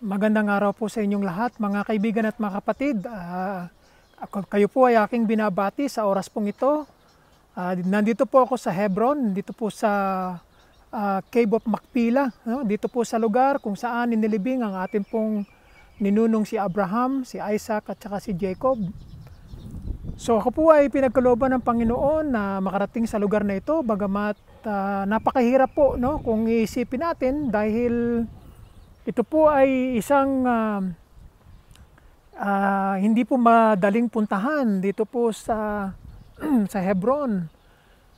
Magandang araw po sa inyong lahat, mga kaibigan at mga kapatid. Kayo po ay aking binabati sa oras pong ito. Nandito po ako sa Hebron, dito po sa Cave of Macpila, no? Dito po sa lugar kung saan inilibing ang ating pong ninunong si Abraham, si Isaac at saka si Jacob. So ako po ay pinagkalooban ng Panginoon na makarating sa lugar na ito, bagamat napakahirap po, no? Kung iisipin natin, dahil ito po ay isang hindi po madaling puntahan dito po sa sa Hebron.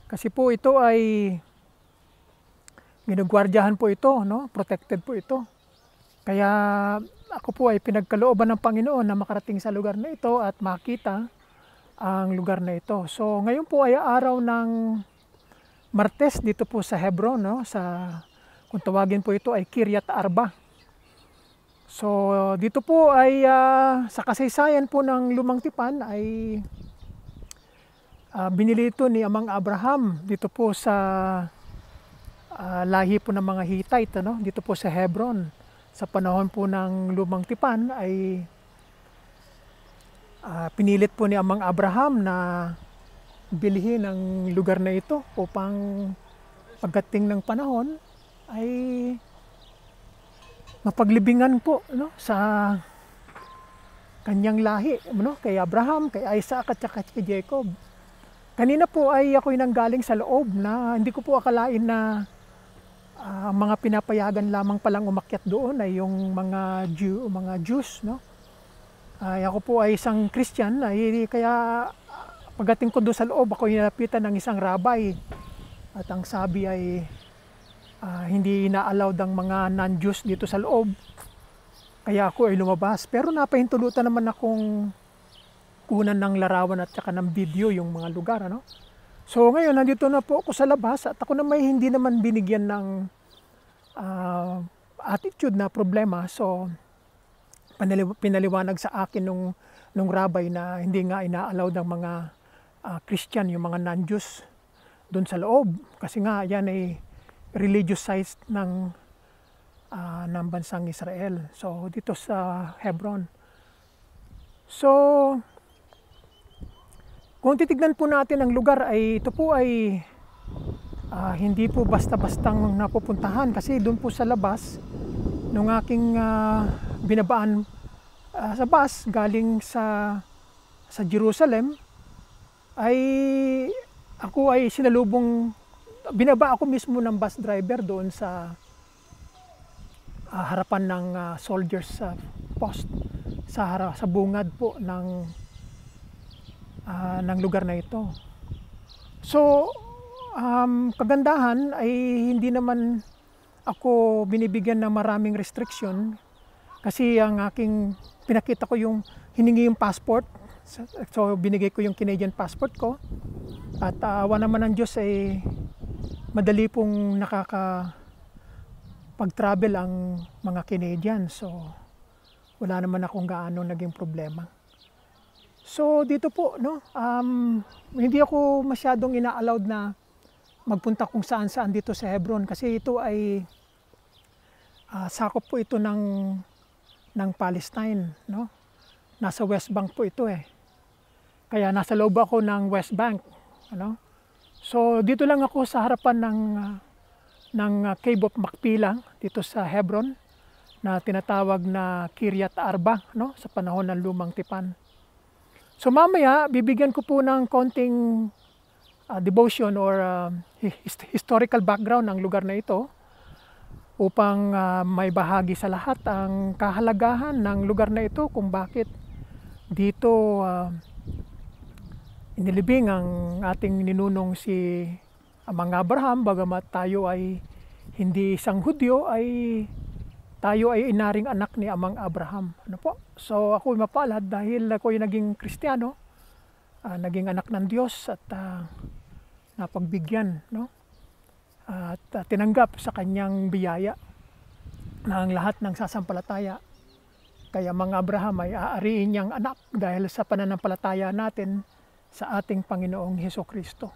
Kasi po ito ay ginugwardiyahan po ito, no? Protected po ito. Kaya ako po ay pinagkalooban ng Panginoon na makarating sa lugar na ito at makita ang lugar na ito. So ngayon po ay araw ng Martes dito po sa Hebron, no? Kung tawagin po ito ay Kiryat Arba. So dito po ay sa kasaysayan po ng Lumang Tipan ay binili ito ni Amang Abraham dito po sa lahi po ng mga Hittite, ano? Dito po sa Hebron. Sa panahon po ng Lumang Tipan ay pinilit po ni Amang Abraham na bilhin ang lugar na ito upang pagdating ng panahon ay mapaglibingan po, no, sa kanyang lahi, no, kay Abraham, kay Isaac at saka kay Jacob. Kanina po ay ako'y nanggaling sa loob na hindi ko po akalain na ang mga pinapayagan lamang palang umakyat doon ay yung mga Jews, no. Ako po ay isang Christian, kaya pagdating ko doon sa loob, ako'y nilapitan ng isang rabbi at ang sabi ay hindi ina-allowed ang mga non-Jews dito sa loob. Kaya ako ay lumabas. Pero napahintulutan naman akong kunan ng larawan at saka ng video yung mga lugar, ano? So ngayon, nandito na po ako sa labas at ako na may hindi naman binigyan ng attitude na problema. So pinaliwanag sa akin nung rabbi na hindi nga ina-allowed ang mga Christian, yung mga non-Jews doon sa loob. Kasi nga yan ay religious site ng bansang Israel. So dito sa Hebron. So kung titignan po natin ang lugar ay ito po ay hindi po basta-bastang napupuntahan, kasi doon po sa labas nung aking binabaan sa bus galing sa Jerusalem ay ako ay sinalubong. Binaba ako mismo ng bus driver doon sa harapan ng soldiers post sa bungad po ng lugar na ito. So kagandahan ay hindi naman ako binibigyan ng maraming restriction, kasi ang aking pinakita ko yung hiningi yung passport. So binigay ko yung Canadian passport ko at awa naman ng Diyos ay madali pong nakakapag-travel ang mga Canadian. So wala naman akong gaano naging problema. So dito po, no, hindi ako masyadong ina-allowed na magpunta kung saan-saan dito sa Hebron, kasi ito ay sakop po ito ng Palestine, no? Nasa West Bank po ito eh. Kaya nasa loob ako ng West Bank, ano? So dito lang ako sa harapan ng Cave of Macpila dito sa Hebron na tinatawag na Kiryat Arba, no, sa panahon ng Lumang Tipan. So mamaya bibigyan ko po ng konting devotion or historical background ng lugar na ito upang may bahagi sa lahat ang kahalagahan ng lugar na ito, kung bakit dito inilibing ang ating ninunong si Amang Abraham. Bagamat tayo ay hindi isang Hudyo, ay tayo ay inaring anak ni Amang Abraham. Ano po? So ako ay mapalad dahil ako ay naging Kristiyano, naging anak ng Diyos at napagbigyan, no? At tinanggap sa kanyang biyaya na ang lahat ng sasampalataya kaya Amang Abraham ay aariin niyang anak dahil sa pananampalataya natin sa ating Panginoong Hesukristo.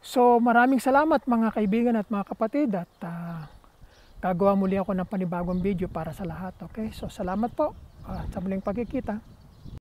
So maraming salamat mga kaibigan at mga kapatid, at gagawa muli ako ng panibagong video para sa lahat. Okay? So salamat po sa muling pagkikita.